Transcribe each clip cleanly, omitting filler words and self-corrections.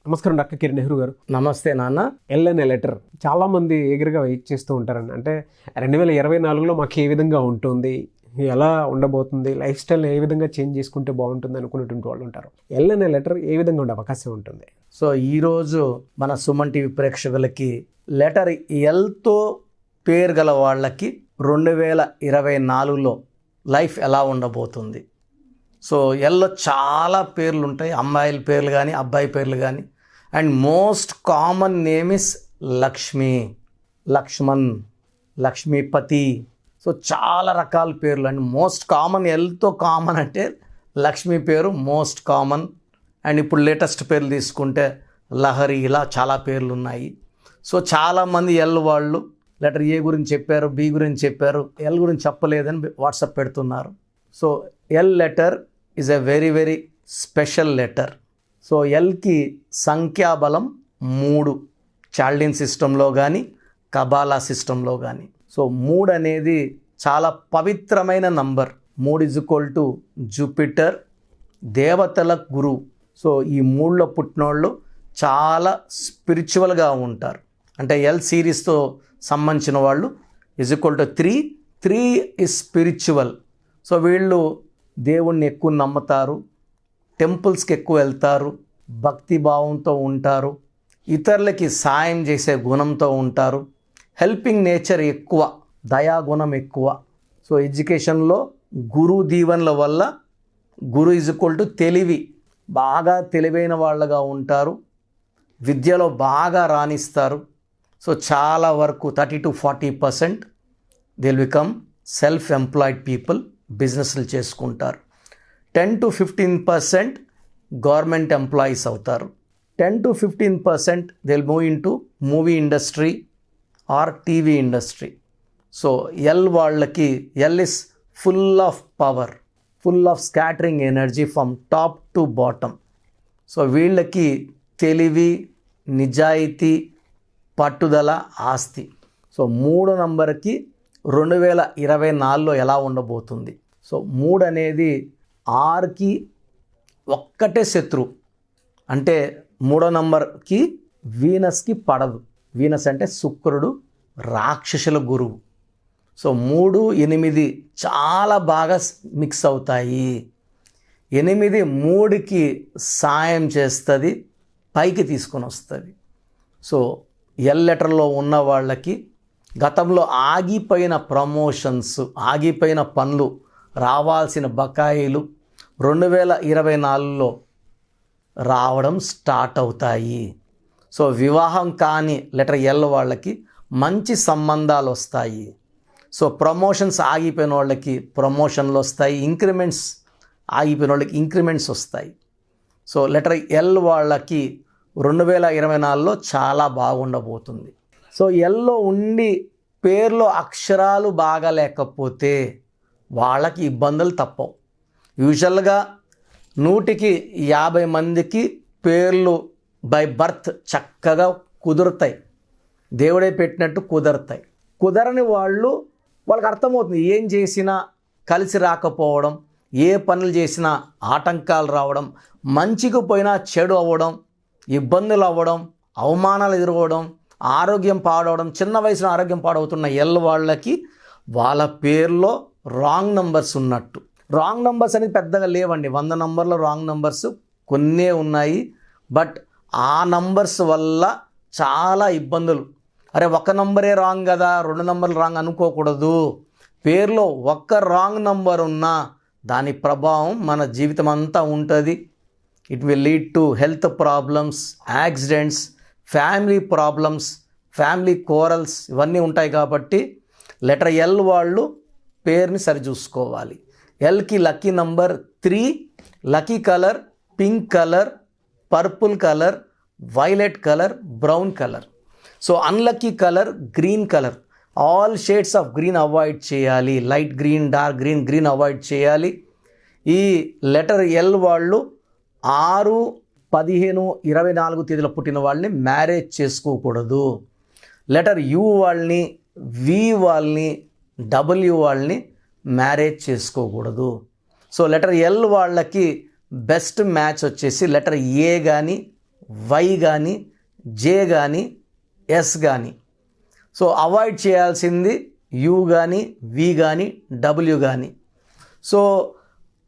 నమస్కారం డాక్టర్ కిరణ్ నెహ్రూ గారు. నమస్తే నాన్న. ఎల్ అనే లెటర్ చాలా మంది ఎగరగా వెయిట్ చేస్తూ ఉంటారండి. అంటే 2024లో మాకు ఏ విధంగా ఉంటుంది, ఎలా ఉండబోతుంది, లైఫ్ స్టైల్ ఏ విధంగా చేంజ్ చేసుకుంటే బాగుంటుంది అనుకునేటువంటి వాళ్ళు ఉంటారు. ఎల్ అనే లెటర్ ఏ విధంగా ఉండే అవకాశం ఉంటుంది? సో ఈరోజు మన సుమన్ టీవీ ప్రేక్షకులకి లెటర్ ఎల్తో పేరు గల వాళ్ళకి 2024లో లైఫ్ ఎలా ఉండబోతుంది. సో ఎల్లో చాలా పేర్లు ఉంటాయి, అమ్మాయిల పేర్లు కానీ అబ్బాయి పేర్లు కానీ. And most common name is Lakshmi, Lakshman, Lakshmipati. So చాలా రకాల పేర్లు అండ్ మోస్ట్ కామన్, ఎల్తో కామన్ అంటే లక్ష్మి పేరు మోస్ట్ కామన్. అండ్ ఇప్పుడు లేటెస్ట్ పేర్లు తీసుకుంటే లహరి, ఇలా చాలా పేర్లు ఉన్నాయి. సో చాలామంది ఎల్ వాళ్ళు లెటర్ ఏ గురించి చెప్పారు, బి గురించి చెప్పారు, ఎల్ గురించి చెప్పలేదని వాట్సాప్ పెడుతున్నారు. So L letter is a very very special letter. So ఎల్కి సంఖ్యాబలం 3 చాల్డిన్ సిస్టంలో కానీ కబాలా సిస్టంలో కానీ. సో 3 అనేది చాలా పవిత్రమైన నంబర్. 3 = జూపిటర్, దేవతల గురువు. సో ఈ 3లో పుట్టినోళ్ళు చాలా స్పిరిచువల్గా ఉంటారు. అంటే ఎల్ సిరీస్తో సంబంధించిన వాళ్ళు =3 ఇస్ స్పిరిచువల్. సో వీళ్ళు దేవుణ్ణి ఎక్కువ నమ్ముతారు, టెంపుల్స్కి ఎక్కువ వెళ్తారు, భక్తి భావంతో ఉంటారు, ఇతరులకి సాయం చేసే గుణంతో ఉంటారు, హెల్పింగ్ నేచర్ ఎక్కువ, దయాగుణం ఎక్కువ. సో ఎడ్యుకేషన్లో గురువు దీవెనల వల్ల గురు తెలివి, బాగా తెలివైన వాళ్ళగా ఉంటారు, విద్యలో బాగా రాణిస్తారు. సో చాలా వరకు 30-40% they will become self employed people, బిజినెస్లు చేసుకుంటారు. 10-15% గవర్నమెంట్ ఎంప్లాయీస్ అవుతారు. 10-15% they will move into movie industry or TV industry. So L వాళ్ళకి L is full of power, full of scattering energy from top to bottom. So వీళ్ళకి తెలివి, నిజాయితీ, పట్టుదల, ఆస్తి. So 3 నంబర్కి 2024లో ఎలా ఉండబోతుంది. సో 3 అనేది 6కి ఒక్కటే శత్రువు. అంటే 3వ నంబర్కి వీనస్కి పడదు. వీనస్ అంటే శుక్రుడు, రాక్షసుల గురువు. సో 3, 8 చాలా బాగా మిక్స్ అవుతాయి. 8 3కి సాయం చేస్తుంది, పైకి తీసుకొని వస్తుంది. సో ఎల్ లెటర్లో ఉన్న వాళ్ళకి గతంలో ఆగిపోయిన ప్రమోషన్స్, ఆగిపోయిన పనులు, రావాల్సిన బకాయిలు 2024లో రావడం స్టార్ట్ అవుతాయి. సో వివాహం కాని లెటర్ ఎల్ వాళ్ళకి మంచి సంబంధాలు వస్తాయి. సో ప్రమోషన్స్ ఆగిపోయిన వాళ్ళకి ప్రమోషన్లు వస్తాయి, ఇంక్రిమెంట్స్ ఆగిపోయిన వాళ్ళకి ఇంక్రిమెంట్స్ వస్తాయి. సో లెటర్ ఎల్ వాళ్ళకి 2024లో చాలా బాగుండబోతుంది. సో ఎల్లో ఉండి పేర్లో అక్షరాలు బాగా లేకపోతే వాళ్ళకి ఇబ్బందులు తప్పవు. యూజువల్గా 100కి 50 మందికి పేర్లు బై బర్త్ చక్కగా కుదురుతాయి, దేవుడే పెట్టినట్టు కుదురుతాయి. కుదరని వాళ్ళకి అర్థమవుతుంది, ఏం చేసినా కలిసి రాకపోవడం, ఏ పనులు చేసినా ఆటంకాలు రావడం, మంచికి పోయినా చెడు అవ్వడం, ఇబ్బందులు అవ్వడం, అవమానాలు ఎదుర్కోవడం, ఆరోగ్యం పాడవడం. చిన్న వయసులో ఆరోగ్యం పాడవుతున్న ఎల్ వాళ్ళకి వాళ్ళ పేర్లో రాంగ్ నంబర్స్ ఉన్నట్టు. రాంగ్ నంబర్స్ అనేది పెద్దగా లేవండి, 100 నంబర్లో రాంగ్ నంబర్స్ కొన్నే ఉన్నాయి. బట్ ఆ నంబర్స్ వల్ల చాలా ఇబ్బందులు. అరే 1 నంబరే రాంగ్ కదా, 2 నంబర్లు రాంగ్ అనుకోకూడదు. పేర్లో 1 రాంగ్ నంబర్ ఉన్నా దాని ప్రభావం మన జీవితం అంతా ఉంటుంది. It will lead to health problems, accidents, family problems, family quarrels, ఇవన్నీ ఉంటాయి. కాబట్టి లెటర్ ఎల్ వాళ్ళు పేరుని సరిచూసుకోవాలి. ఎల్కి lucky number 3, lucky colour pink colour, purple colour, violet colour, brown colour. So unlucky colour green colour. All shades of green avoid చేయాలి. Light green, dark green, green avoid చేయాలి. ఈ లెటర్ ఎల్ వాళ్ళు 6, 15, 24 తేదీలో పుట్టిన వాళ్ళని మ్యారేజ్ చేసుకోకూడదు. Letter you వాళ్ళని, వి వాళ్ళని, డబ్ల్యూ వాళ్ళని మ్యారేజ్ చేసుకోకూడదు. సో లెటర్ ఎల్ వాళ్ళకి బెస్ట్ మ్యాచ్ వచ్చేసి లెటర్ ఏ కానీ వై కానీ, జే కానీ, ఎస్ కానీ. సో అవాయిడ్ చేయాల్సింది యూ కానీ, వి కానీ, డబ్ల్యూ కానీ. సో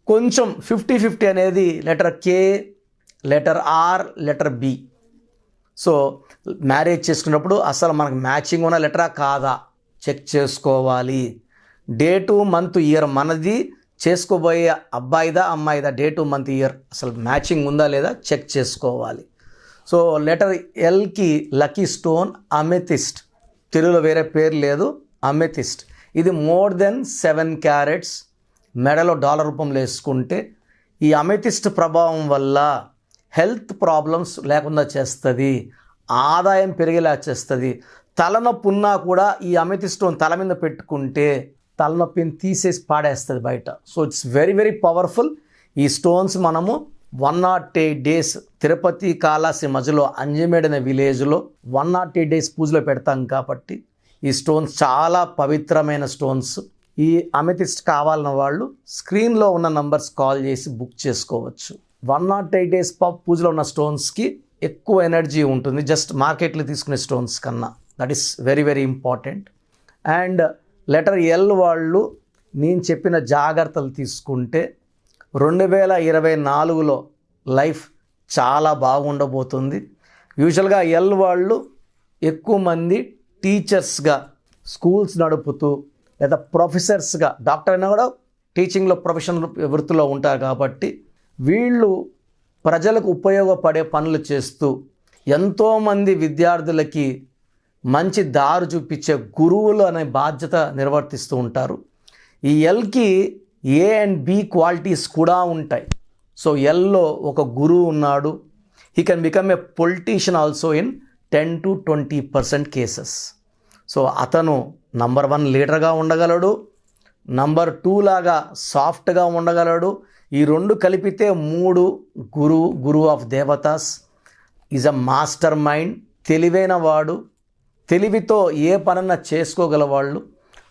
కొంచెం 50-50 అనేది letter K, letter R, letter B. So marriage చేసుకున్నప్పుడు అసలు మనకు మ్యాచింగ్ ఉన్న లెటరా కాదా చెక్ చేసుకోవాలి. డేటు, మంత్, ఇయర్ మనది, చేసుకోబోయే అబ్బాయిదా అమ్మాయిదా డేటు, మంత్, ఇయర్ అసలు మ్యాచింగ్ ఉందా లేదా చెక్ చేసుకోవాలి. సో లెటర్ ఎల్కి లక్కీ స్టోన్ అమెథిస్ట్, తెలుగులో వేరే పేరు లేదు, అమెథిస్ట్. ఇది మోర్ దెన్ 7 క్యారెట్స్ మెడలో డాలర్ రూపంలో వేసుకుంటే ఈ అమెథిస్ట్ ప్రభావం వల్ల హెల్త్ ప్రాబ్లమ్స్ లేకుండా చేస్తుంది, ఆదాయం పెరిగేలా చేస్తుంది. తలనొప్పి ఉన్నా కూడా ఈ అమెథిస్ట్ స్టోన్ తల మీద పెట్టుకుంటే తలనొప్పిని తీసేసి పాడేస్తుంది బయట. So it's very very powerful. ఈ స్టోన్స్ మనము 108 days తిరుపతి కాళాసి మధ్యలో అంజమేడ్ అనే విలేజ్లో 108 days పూజలో పెడతాం కాబట్టి ఈ స్టోన్స్ చాలా పవిత్రమైన స్టోన్స్. ఈ అమెథిస్ట్ కావాలన్న వాళ్ళు స్క్రీన్లో ఉన్న నంబర్స్ కాల్ చేసి బుక్ చేసుకోవచ్చు. 108 days పూజలో ఉన్న స్టోన్స్కి ఎక్కువ ఎనర్జీ ఉంటుంది జస్ట్ మార్కెట్లో తీసుకునే స్టోన్స్ కన్నా. That is very very important. And letter L వాళ్ళు నేను చెప్పిన జాగ్రత్తలు తీసుకుంటే 2024లో లైఫ్ చాలా బాగుండబోతుంది. యూజువల్గా ఎల్ వాళ్ళు ఎక్కువ మంది టీచర్స్గా స్కూల్స్ నడుపుతూ లేదా ప్రొఫెసర్స్గా, డాక్టర్ అయినా కూడా టీచింగ్లో ప్రొఫెషనల్ వృత్తిలో ఉంటారు కాబట్టి వీళ్ళు ప్రజలకు ఉపయోగపడే పనులు చేస్తూ ఎంతోమంది విద్యార్థులకి మంచి దారి చూపించే గురువులు అనే బాధ్యత నిర్వర్తిస్తూ ఉంటారు. ఈ ఎల్కి ఏ అండ్ బి క్వాలిటీస్ కూడా ఉంటాయి. సో ఎల్లో ఒక గురువు ఉన్నాడు. He can become a politician also in 10 to 20% cases. So అతను నంబర్ 1 లీడర్గా ఉండగలడు, నంబర్ 2 లాగా సాఫ్ట్గా ఉండగలడు. ఈ 2 కలిపితే 3 గురువు ఆఫ్ దేవతాస్. ఈజ్ అ మాస్టర్ మైండ్, తెలివైన వాడు. తెలివితో ఏ పనన్నా చేసుకోగలవాళ్ళు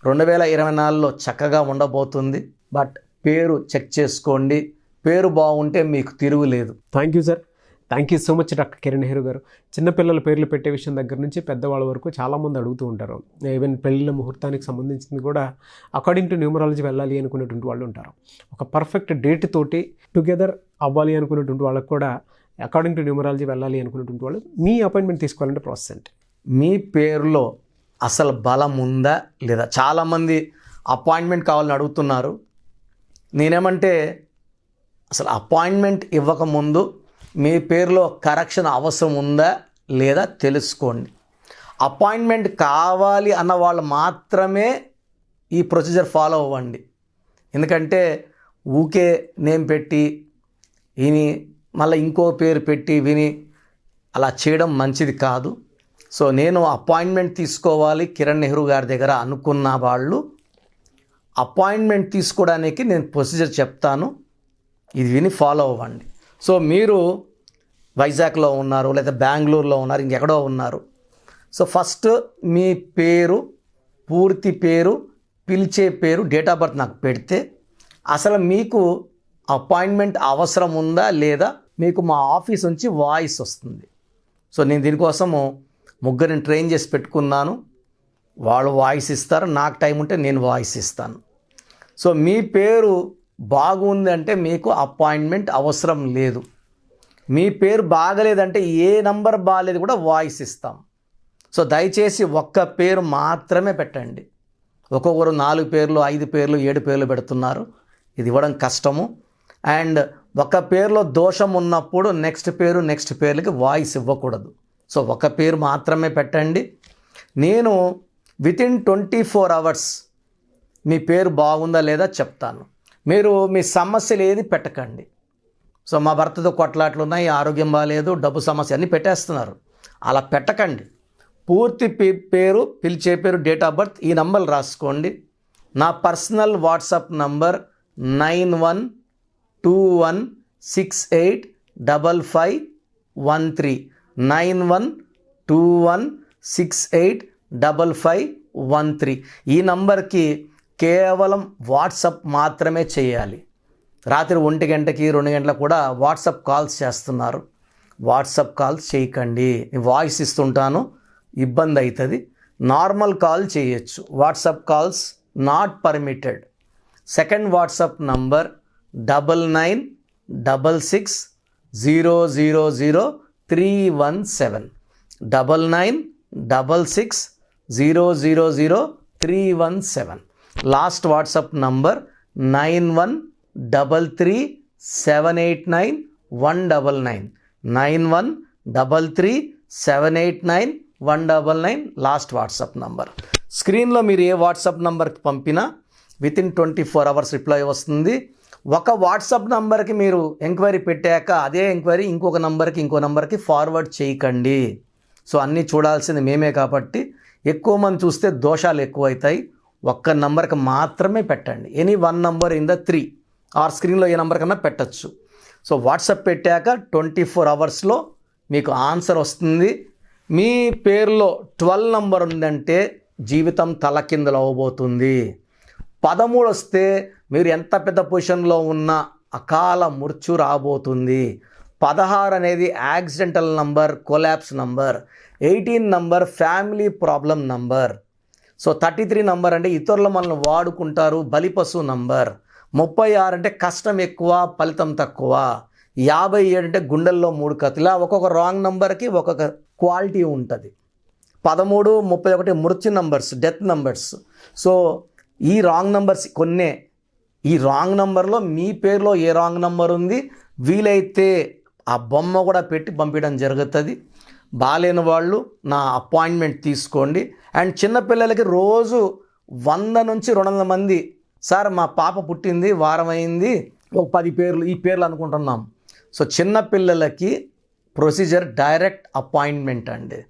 2024లో చక్కగా ఉండబోతుంది. బట్ పేరు చెక్ చేసుకోండి, పేరు బాగుంటే మీకు తిరుగులేదు. Thank you sir, thank you so much doctor Kiran Nehru గారు. చిన్నపిల్లల పేర్లు పెట్టే విషయం దగ్గర నుంచి పెద్దవాళ్ళ వరకు చాలామంది అడుగుతూ ఉంటారు. ఈవెన్ పెళ్ళిళ్ళ ముహూర్తానికి సంబంధించింది కూడా అకార్డింగ్ టు న్యూమరాలజీ వెళ్ళాలి అనుకునేటువంటి వాళ్ళు ఉంటారు. ఒక పర్ఫెక్ట్ డేట్ తోటి టుగెదర్ అవ్వాలి అనుకునేటువంటి వాళ్ళకు కూడా అకార్డింగ్ టు న్యూమరాలజీ వెళ్ళాలి అనుకునేటువంటి వాళ్ళు మీ అపాయింట్మెంట్ తీసుకోవాలంటే ప్రాసెస్ ఏంటి? మీ పేరులో అసలు బలం ఉందా లేదా? చాలామంది అపాయింట్మెంట్ కావాలని అడుగుతున్నారు. నేనేమంటే అసలు అపాయింట్మెంట్ ఇవ్వకముందు మీ పేరులో కరెక్షన్ అవసరం ఉందా లేదా తెలుసుకోండి. అపాయింట్మెంట్ కావాలి అన్న వాళ్ళు మాత్రమే ఈ ప్రొసీజర్ ఫాలో అవ్వండి. ఎందుకంటే ఊకే నేమ్ పెట్టి విని మళ్ళీ ఇంకో పేరు పెట్టి విని అలా చేయడం మంచిది కాదు. సో నేను అపాయింట్మెంట్ తీసుకోవాలి కిరణ్ నెహ్రూ గారి దగ్గర అనుకున్న వాళ్ళు అపాయింట్మెంట్ తీసుకోవడానికి నేను ప్రొసీజర్ చెప్తాను, ఇది విని ఫాలో అవ్వండి. సో మీరు వైజాగ్లో ఉన్నారు లేదా బెంగళూరులో ఉన్నారు, ఇంకెక్కడో ఉన్నారు. సో ఫస్ట్ మీ పేరు, పూర్తి పేరు, పిలిచే పేరు, డేట్ ఆఫ్ బర్త్ నాకు పెడితే అసలు మీకు అపాయింట్మెంట్ అవసరం ఉందా లేదా మీకు మా ఆఫీస్ నుంచి వాయిస్ వస్తుంది. సో నేను దీనికోసము 3 ట్రైన్ చేసి పెట్టుకున్నాను. వాళ్ళు వాయిస్ ఇస్తారు, నాకు టైం ఉంటే నేను వాయిస్ ఇస్తాను. సో మీ పేరు బాగుంది అంటే మీకు అపాయింట్మెంట్ అవసరం లేదు. మీ పేరు బాగలేదంటే ఏ నంబర్ బాగాలేదు కూడా వాయిస్ ఇస్తాం. సో దయచేసి ఒక్క పేరు మాత్రమే పెట్టండి. ఒక్కొక్కరు 4 పేర్లు, 5 పేర్లు, 7 పేర్లు పెడుతున్నారు. ఇది ఇవ్వడం కష్టము. అండ్ ఒక పేరులో దోషం ఉన్నప్పుడు నెక్స్ట్ పేర్లకి వాయిస్ ఇవ్వకూడదు. సో ఒక పేరు మాత్రమే పెట్టండి. నేను వితిన్ 24 hours మీ పేరు బాగుందా లేదా చెప్తాను. మీరు మీ సమస్యలు ఏది పెట్టకండి. సో మా భర్తతో కొట్లాట్లు ఉన్నాయి, ఆరోగ్యం బాగాలేదు, డబ్బు సమస్య అన్నీ పెట్టేస్తున్నారు. అలా పెట్టకండి. పూర్తి పేరు, పిలిచే పేరు, డేట్ ఆఫ్ బర్త్, ఈ నంబర్లు రాసుకోండి. నా పర్సనల్ వాట్సాప్ నంబర్ 9121685513 9121685513. ఈ నంబర్కి కేవలం వాట్సాప్ మాత్రమే చేయాలి. రాత్రి 1 గంటకి 2 గంటలకు కూడా వాట్సాప్ కాల్స్ చేస్తున్నారు. వాట్సాప్ కాల్స్ చేయకండి. వాయిస్ ఇస్తుంటాను, ఇబ్బంది అవుతుంది. నార్మల్ కాల్ చేయొచ్చు. WhatsApp calls not permitted. Second WhatsApp number 9966000317 9966000317. Last WhatsApp number 9133789199 9133789199 last WhatsApp number. స్క్రీన్లో మీరు ఏ వాట్సాప్ నంబర్కి పంపినా వితిన్ 24 అవర్స్ రిప్లై వస్తుంది. ఒక వాట్సాప్ నంబర్కి మీరు ఎంక్వైరీ పెట్టాక అదే ఎంక్వైరీ ఇంకో నంబర్కి ఫార్వర్డ్ చేయకండి. సో అన్నీ చూడాల్సింది మేమే కాబట్టి ఎక్కువ మంది చూస్తే దోషాలు ఎక్కువవుతాయి. ఒక్క నంబర్కి మాత్రమే పెట్టండి. Any 1 number in the 3 or స్క్రీన్లో ఏ నంబర్ కన్నా పెట్టచ్చు. సో వాట్సాప్ పెట్టాక 24 అవర్స్లో మీకు ఆన్సర్ వస్తుంది. మీ పేరులో 12 నంబర్ ఉందంటే జీవితం తలకిందులు అవ్వబోతుంది. 13 వస్తే మీరు ఎంత పెద్ద పొజిషన్లో ఉన్నా అకాల మృత్యు రాబోతుంది. 16 అనేది accidental number, collapse number. 18 number family problem number. So 33 number అంటే ఇతరులు మనల్ని వాడుకుంటారు, బలిపశు నంబర్. 36 అంటే కష్టం ఎక్కువ, ఫలితం తక్కువ. 57 అంటే గుండెల్లో 3 కత్తులు. ఇలా ఒక్కొక్క రాంగ్ నంబర్కి ఒక్కొక్క క్వాలిటీ ఉంటుంది. 13, 31 మృత్యు నంబర్స్, డెత్ నంబర్స్. సో ఈ రాంగ్ నంబర్స్ కొన్నే. ఈ రాంగ్ నంబర్లో మీ పేరులో ఏ రాంగ్ నంబర్ ఉంది వీలైతే ఆ బొమ్మ కూడా పెట్టి పంపించడం జరుగుతుంది. బాలేని వాళ్ళు నా అపాయింట్మెంట్ తీసుకోండి. అండ్ చిన్నపిల్లలకి రోజు 100 నుంచి 200 మంది, సార్ మా పాప పుట్టింది, వారం అయింది, ఒక 10 పేర్లు ఈ పేర్లు అనుకుంటున్నాం. సో చిన్నపిల్లలకి ప్రొసీజర్ డైరెక్ట్ అపాయింట్మెంట్ అండి.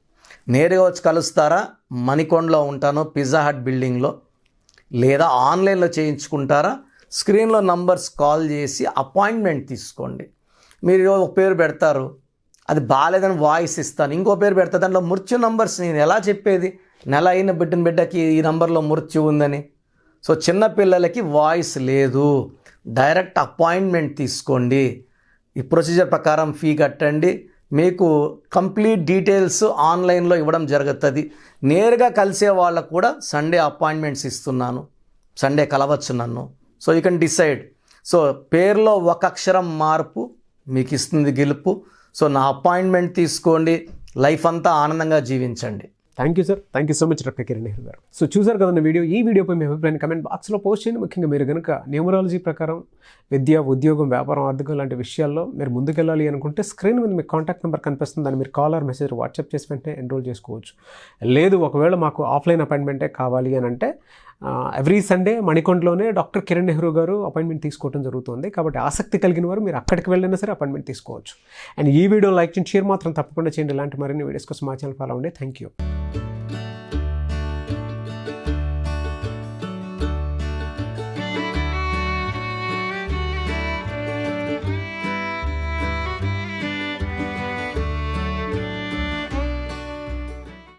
నేరుగా వచ్చి కలుస్తారా? మణికొండలో ఉంటాను, పిజ్జా హట్ బిల్డింగ్లో. లేదా ఆన్లైన్లో చేయించుకుంటారా? స్క్రీన్లో నంబర్స్ కాల్ చేసి అపాయింట్మెంట్ తీసుకోండి. మీరు ఒక పేరు పెడతారు, అది బాగాలేదని వాయిస్ ఇస్తాను, ఇంకో పేరు పెడతా, దాంట్లో మృత్యు నంబర్స్ నేను ఎలా చెప్పేది? నెల అయిన బిడ్డకి ఈ నంబర్లో మృత్యు ఉందని. సో చిన్నపిల్లలకి వాయిస్ లేదు. డైరెక్ట్ అపాయింట్మెంట్ తీసుకోండి. ఈ ప్రొసీజర్ ప్రకారం ఫీ కట్టండి. మీకు కంప్లీట్ డీటెయిల్స్ ఆన్లైన్లో ఇవ్వడం జరుగుతుంది. నేరుగా కలిసే వాళ్ళకు కూడా సండే అపాయింట్మెంట్స్ ఇస్తున్నాను. సండే కలవచ్చు నన్ను. So you can decide. So పేరులో ఒక అక్షరం మార్పు మీకు ఇస్తుంది గెలుపు. సో నా అపాయింట్మెంట్ తీసుకోండి. లైఫ్ అంతా ఆనందంగా జీవించండి. Thank you sir. Thank you so much doctor Kiran Nehru గారు. సో చూసారు కదండి వీడియో. ఈ వీడియోపై మీ అభిప్రాయాన్ని కమెంట్ బాక్స్లో పోస్ట్ చేయండి. ముఖ్యంగా మీరు కనుక న్యూమరాలజీ ప్రకారం విద్య, ఉద్యోగం, వ్యాపారం, ఆర్థికం లాంటి విషయాల్లో మీరు ముందుకెళ్ళాలి అనుకుంటే స్క్రీన్ మీద మీకు కాంటాక్ట్ నెంబర్ కనిపిస్తుంది. దాన్ని మీరు కాల్ ఆర్ మెసేజ్ వాట్సాప్ చేసి వెంటనే ఎన్రోల్ చేసుకోవచ్చు. లేదు ఒకవేళ మాకు ఆఫ్లైన్ అపాయింట్మెంటే కావాలి అని అంటే ఎవ్రీ సండే మణికొండలోనే డాక్టర్ కిరణ్ నెహ్రూ గారు అపాయింట్మెంట్ తీసుకోవడం జరుగుతుంది. కాబట్టి ఆసక్తి కలిగిన వారు మీరు అక్కడికి వెళ్ళినా సరే అపాయింట్మెంట్ తీసుకోవచ్చు. అండ్ ఈ వీడియో లైక్ చేయండి, షేర్ మాత్రం తప్పకుండా చేయండి. ఇలాంటి మరిన్ని వీడియోస్ కోసం మా ఛానల్ ఫాలో అవ్వండి. Thank you.